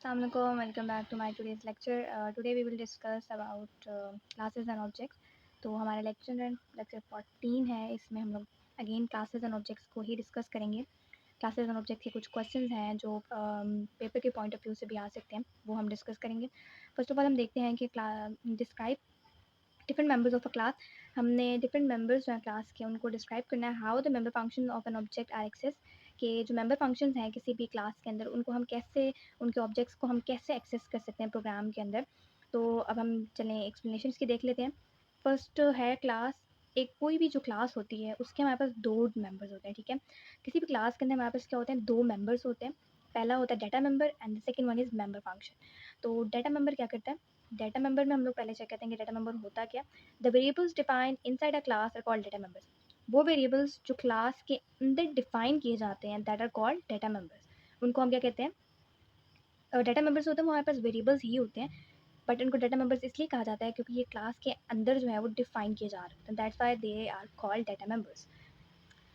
Assalamu alaikum. Welcome back to my today's lecture. Today we will discuss about classes and objects. तो हमारा lecture 14 है. इसमें हम लोग अगेन क्लासेस एंड ऑब्जेक्ट्स को ही डिस्कस करेंगे. क्लासेस एंड ऑब्जेक्ट्स के कुछ क्वेश्चंस हैं जो पेपर के पॉइंट ऑफ व्यू से भी आ सकते हैं, वो हम डिस्कस करेंगे. फर्स्ट ऑफ ऑल हम देखते हैं कि describe different members of a class. हमने डिफरेंट मेंबर्स जो हैं क्लास के उनको डिस्क्राइब करना है. How the member function of an object are access, कि जो मेंबर फंक्शंस हैं किसी भी क्लास के अंदर उनको हम कैसे, उनके ऑब्जेक्ट्स को हम कैसे एक्सेस कर सकते हैं प्रोग्राम के अंदर. तो अब हम चलें एक्सप्लेनेशन की देख लेते हैं. फर्स्ट है क्लास. एक कोई भी जो क्लास होती है उसके हमारे पास दो मेंबर्स होते हैं. ठीक है, किसी भी क्लास के अंदर हमारे पास क्या होते हैं, दो मेंबर्स होते हैं. पहला होता है data member and the second one is member function. तो डाटा मेंबर क्या करता है, डाटा मेंबर में हम लोग पहले चेक करते हैं कि डाटा मेंबर होता क्या. The variables define inside a class are called data members. वो वेरिएबल्स जो क्लास के अंदर डिफाइन किए जाते हैं that are called data members, उनको हम क्या कहते हैं, डाटा मेंबर्स होते हैं. वो हमारे पास वेरिएबल्स ही होते हैं, बट इनको डाटा मेंबर्स इसलिए कहा जाता है क्योंकि ये क्लास के अंदर जो है वो डिफाइन किए जा रहे हैं. That's why they are called data members.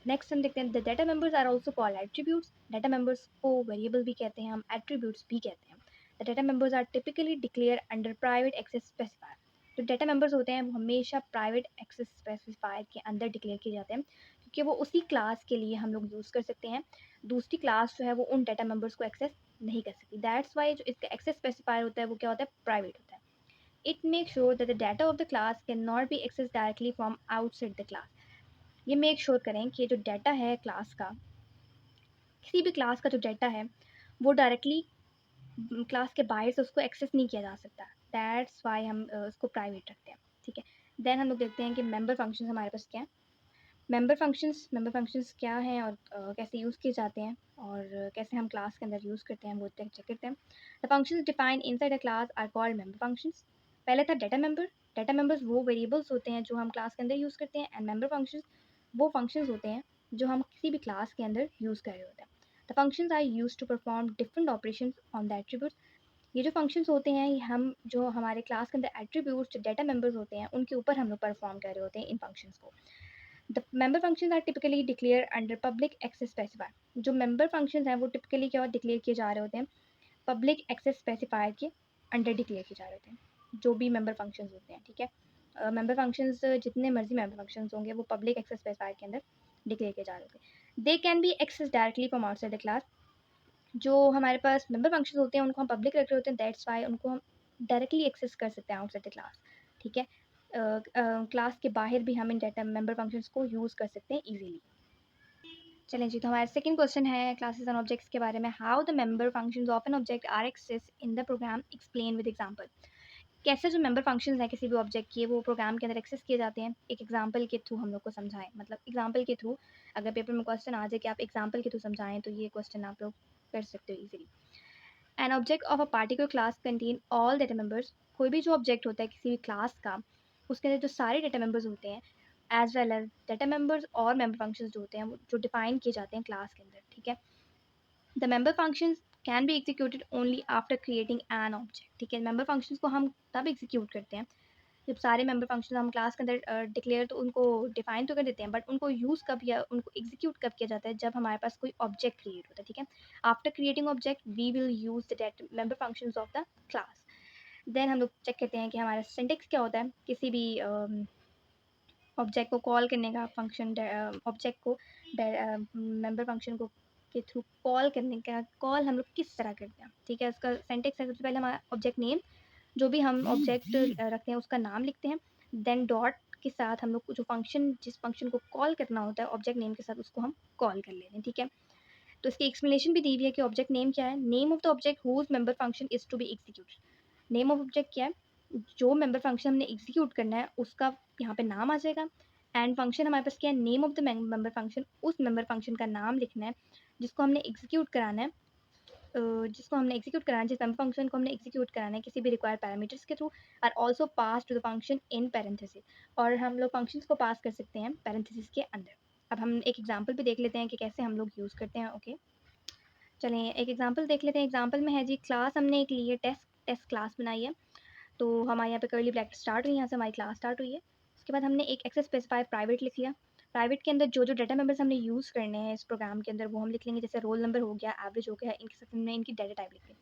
Next हम देखते हैं the data members are also called attributes. Data members को वेरिएबल भी कहते हैं, हम एट्रीब्यूट्स भी कहते हैं. The data members are typically declare under private access specifier. जो डाटा मेंबर्स होते हैं वो हमेशा प्राइवेट एक्सेस स्पेसिफायर के अंदर डिक्लेयर किए जाते हैं, क्योंकि वो उसी क्लास के लिए हम लोग यूज़ कर सकते हैं. दूसरी क्लास जो है वो उन डाटा मेंबर्स को एक्सेस नहीं कर सकती. दैट्स वाई जो इसका एक्सेस स्पेसिफायर होता है वो क्या होता है, प्राइवेट होता है. It make sure that the data of the class can not be access directly from outside the class. ये मेक श्योर करें कि जो डाटा है क्लास का, किसी भी क्लास का जो डाटा है वो डायरेक्टली क्लास के बाहर से उसको एक्सेस नहीं किया जा सकता. दैट्स वाई हम उसको प्राइवेट रखते हैं. ठीक है, देन हम लोग देखते हैं कि मेंबर फंक्शंस हमारे पास क्या है. मेंबर फंक्शंस क्या हैं और कैसे यूज़ किए जाते हैं और कैसे हम क्लास के अंदर यूज़ करते हैं वो चेक करते हैं. The functions define inside a class are called member functions. पहले था डाटा मेंबर. डाटा मेंबर्स वो वेरिएबल्स होते हैं जो हम क्लास के अंदर यूज़ करते हैं, एंड मेंबर फंक्शंस वो फंक्शंस होते हैं जो हम किसी भी क्लास के अंदर यूज़ कर रहे होते हैं. The functions are used to perform different operations on the attributes. ये जो फंक्शंस होते हैं ये हम जो हमारे क्लास के अंदर एट्रीब्यूट्स जो डाटा मेंबर्स होते हैं उनके ऊपर हम लोग परफॉर्म कर रहे होते हैं इन फंक्शंस को. The member functions are typically declare under public access specifier. जो मेंबर फंक्शंस हैं वो टिपिकली क्या डिक्लेयर किए जा रहे होते हैं, पब्लिक एक्सेस स्पेसिफायर के अंडर डिक्लेयर किए जा रहे होते हैं जो भी मेंबर फंक्शंस होते हैं. ठीक है, मेंबर फंक्शंस जितने मर्जी मेंबर फंक्शंस होंगे वो पब्लिक एक्सेस स्पेसिफायर के अंदर डिक्लेयर किए जा रहे होते हैं. They can be access directly from outside the class. जो हमारे पास मेंबर फंक्शंस होते हैं उनको हम पब्लिक रख रहे होते हैं, दैट्स वाई उनको हम डायरेक्टली एक्सेस कर सकते हैं आउटसाइड द क्लास. ठीक है, क्लास के बाहर भी हम इन डाटा मेंबर फंक्शंस को यूज़ कर सकते हैं ईजिली. चलें जी, तो हमारा सेकंड क्वेश्चन है क्लासेस एंड ऑब्जेक्ट्स के बारे में. How the member functions of an object are access in the program, explain with example. कैसे जो मेंबर फंक्शंस हैं किसी भी ऑब्जेक्ट के वो प्रोग्राम के अंदर एक्सेस किए जाते हैं, एक एग्जांपल के थ्रू हम लोग को समझाएं. मतलब एग्जांपल के थ्रू, अगर पेपर में क्वेश्चन आ जाए कि आप एग्जांपल के थ्रू समझाएं तो ये क्वेश्चन आप लोग कर सकते हो easily. An object of a particular class contain all data members. कोई भी जो ऑब्जेक्ट होता है किसी भी क्लास का, उसके अंदर जो सारे डाटा मेंबर्स होते हैं as well as data members और मेंबर फंक्शंस जो होते हैं वो जो डिफाइन किए जाते हैं क्लास के अंदर. ठीक है, the member functions can be executed only after creating an object. ठीक है, मेंबर फंक्शंस को हम तब एग्जीक्यूट करते हैं जब सारे मेंबर फंक्शन हम क्लास के अंदर डिक्लेयर तो उनको डिफाइन तो कर देते हैं, बट उनको यूज़ कब या उनको एग्जीक्यूट कब किया जाता है, जब हमारे पास कोई ऑब्जेक्ट क्रिएट होता है. ठीक है, after creating object we will use the member functions of the class. Then हम लोग चेक करते हैं कि हमारा सिंटेक्स क्या होता है किसी भी ऑब्जेक्ट को कॉल करने का. फंक्शन ऑब्जेक्ट को मेंबर फंक्शन को के थ्रू कॉल करने का, कॉल हम लोग किस तरह करते हैं. ठीक है, उसका सिंटेक्स है सबसे पहले हमारा ऑब्जेक्ट नेम, जो भी हम ऑब्जेक्ट रखते हैं उसका नाम लिखते हैं. देन डॉट के साथ हम लोग जो फंक्शन, जिस फंक्शन को कॉल करना होता है ऑब्जेक्ट नेम के साथ, उसको हम कॉल कर लेते हैं. ठीक है, तो इसकी एक्सप्लेनेशन भी दी हुई है कि ऑब्जेक्ट नेम क्या है. Name of the object whose member function is to be executed. Name of object क्या है, जो मेंबर फंक्शन हमने एग्जीक्यूट करना है उसका यहाँ पे नाम आ जाएगा. एंड फंक्शन हमारे पास क्या है, name of the member function, उस मेंबर फंक्शन का नाम लिखना है जिसको हमने एग्जीक्यूट कराना है. जिस मेंबर फंक्शन को हमने एग्जीक्यूट कराना है किसी भी रिक्वायर्ड पैरामीटर्स के through, are also pass to the function in parenthesis. और हम लोग फंक्शंस को पास कर सकते हैं पैरेंथेसिस के अंदर. अब हम एक एग्जांपल भी देख लेते हैं कि कैसे हम लोग यूज़ करते हैं. ओके, चलें एक एग्जांपल देख लेते हैं. एग्जांपल में है जी क्लास, हमने एक लिए टेस्ट क्लास बनाई है. तो हमारे यहाँ पे कर्ली ब्रैकेट स्टार्ट हुई, यहाँ से हमारी क्लास स्टार्ट हुई है. उसके बाद हमने एक एक्सेस स्पेसिफाई प्राइवेट लिख लिया. प्राइवेट के अंदर जो जो डाटा मेंबर्स हमने यूज़ करने हैं इस प्रोग्राम के अंदर वो हम लिख लेंगे. जैसे रोल नंबर हो गया, एवरेज हो गया, इनके साथ हमने इनकी डाटा टाइप लिख ली.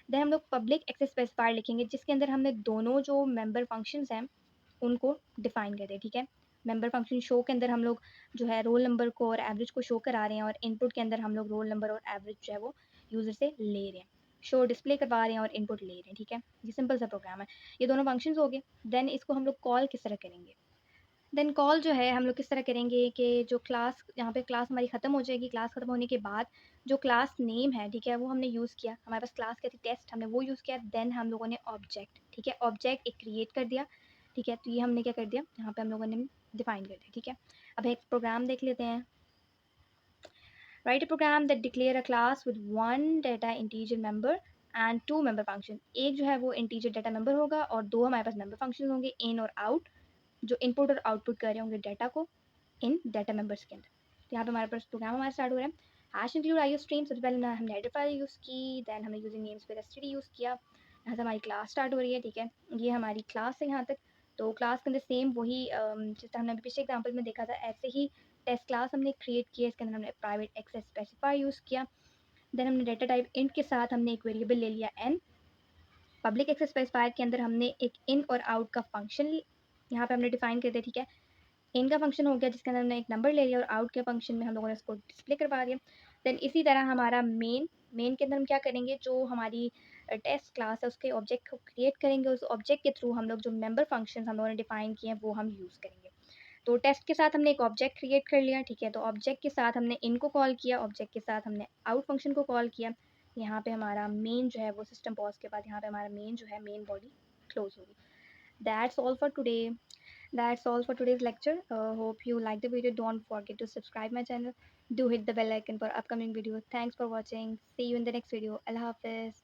देन हम लोग पब्लिक एक्सेस स्पेसिफायर लिखेंगे जिसके अंदर हमने दोनों जो मेंबर फंक्शंस हैं उनको डिफाइन कर दें, ठीक है। मेंबर फंक्शन शो के अंदर हम लोग जो है रोल नंबर को और एवरेज को शो करा रहे हैं, और इनपुट के अंदर हम लोग रोल नंबर और एवरेज जो है वो यूज़र से ले रहे हैं, शो डिस्प्ले करवा रहे हैं और इनपुट ले रहे हैं, ठीक है। ये सिंपल सा प्रोग्राम है, ये दोनों फंक्शंस हो गए। देन इसको हम लोग कॉल किस तरह करेंगे, देन कॉल जो है हम लोग किस तरह करेंगे कि जो क्लास, यहाँ पे क्लास हमारी ख़त्म हो जाएगी, क्लास ख़त्म होने के बाद जो क्लास नेम है, ठीक है, वो हमने यूज़ किया, हमारे पास क्लास क्या थी, टेस्ट, हमने वो यूज़ किया। देन हम लोगों ने ऑब्जेक्ट, ठीक है, ऑब्जेक्ट एक क्रिएट कर दिया, ठीक है। तो ये हमने क्या कर दिया, यहाँ पे हम लोगों ने डिफाइन कर दिया, ठीक है। अब एक प्रोग्राम देख लेते हैं। Write a program that declare a class with one data integer member and two member function. एक जो है वो इंटीजर डाटा मेंबर होगा और दो हमारे पास मेंबर फंक्शन होंगे, इन और आउट, जो इनपुट और आउटपुट कर रहे होंगे डाटा को इन डाटा मेंबर्स के अंदर। तो यहाँ पे हमारे पास प्रोग्राम हमारा स्टार्ट हो रहा है। हैश इंक्लूड आईओ स्ट्रीम, सबसे पहले ना हमने हेडर फाइल यूज़ की, देन हमने यूजिंग नेम्स पे एसटीडी यूज़ किया, यहाँ से हमारी क्लास स्टार्ट हो रही है, ठीक है। ये हमारी क्लास है यहाँ तक। तो क्लास के अंदर सेम वही जिस तरह हमने अभी पिछले एग्जाम्पल में देखा था, ऐसे ही टेस्ट क्लास हमने क्रिएट किया, इसके अंदर हमने प्राइवेट एक्सेस स्पेसिफायर यूज़ किया। देन हमने डाटा टाइप इंट के साथ हमने एक वेरिएबल ले लिया एन। पब्लिक एक्सेस स्पेसिफायर के अंदर हमने एक इन और आउट का फंक्शन यहाँ पे हमने डिफाइन कर दिया, ठीक है। इन का फंक्शन हो गया जिसके अंदर हमने एक नंबर ले लिया, और आउट के फंक्शन में हम लोगों ने इसको डिस्प्ले करवा दिया। देन इसी तरह हमारा मेन के अंदर हम क्या करेंगे, जो हमारी टेस्ट क्लास है उसके ऑब्जेक्ट को क्रिएट करेंगे, उस ऑब्जेक्ट के थ्रू हम लोग जो मेंबर फंक्शन हम लोगों ने डिफाइन किए हैं वो हम यूज़ करेंगे। तो टेस्ट के साथ हमने एक ऑब्जेक्ट क्रिएट कर लिया, ठीक है। तो ऑब्जेक्ट के साथ हमने इन को कॉल किया, ऑब्जेक्ट के साथ हमने आउट फंक्शन को कॉल किया। यहाँ पे हमारा मेन जो है वो सिस्टम पॉज के बाद यहाँ पे हमारा मेन जो है मेन बॉडी क्लोज होगी। That's all for today. That's all for today's lecture. Hope you like the video. Don't forget to subscribe my channel. Do hit the bell icon for upcoming videos. Thanks for watching. See you in the next video. Allah Hafiz.